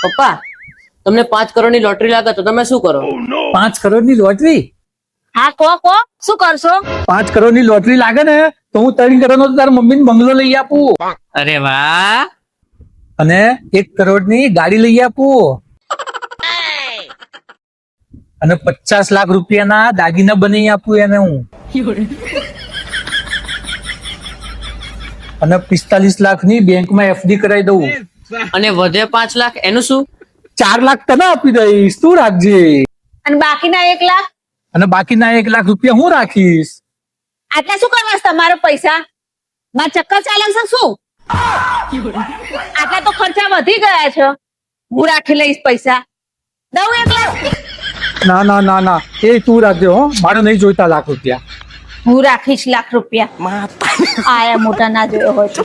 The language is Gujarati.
પપ્પા તમને 5 કરોડની લોટરી લાગે તો તમે શું કરો? 5 કરોડની લોટરી? હા કો શું કરશો? 5 કરોડની લોટરી લાગે ને તો હું 3 કરોડનો તારા મમ્મીને બંગલો લઈ આપું. અરે વાહ. અને 1 કરોડની ગાડી લઈ આપું. અને 50 લાખ રૂપિયાના દાગીના બનાવી આપું એને હું. અને 45 લાખની બેંકમાં એફડી કરાવી દઉં. અને વધે 5 લાખ એનું શું? 4 લાખ તને આપી દઈશ, તું રાખજે. અને બાકીના 1 લાખ? અને બાકીના 1 લાખ રૂપિયા હું રાખીશ. આટલા શું કરવા છે તમારા પૈસા? મારા ચક્કર ચાલે છે શું? આટલા તો ખર્ચા વધી ગયા છે. હું રાખી લઈશ પૈસા. દઉં 1 લાખ? ના ના ના ના, એ તું રાખજે હો, મારે નહીં જોઈતા લાખ રૂપિયા. હું રાખીશ લાખ રૂપિયા. આયા મોટા ના જોયો હોય તો.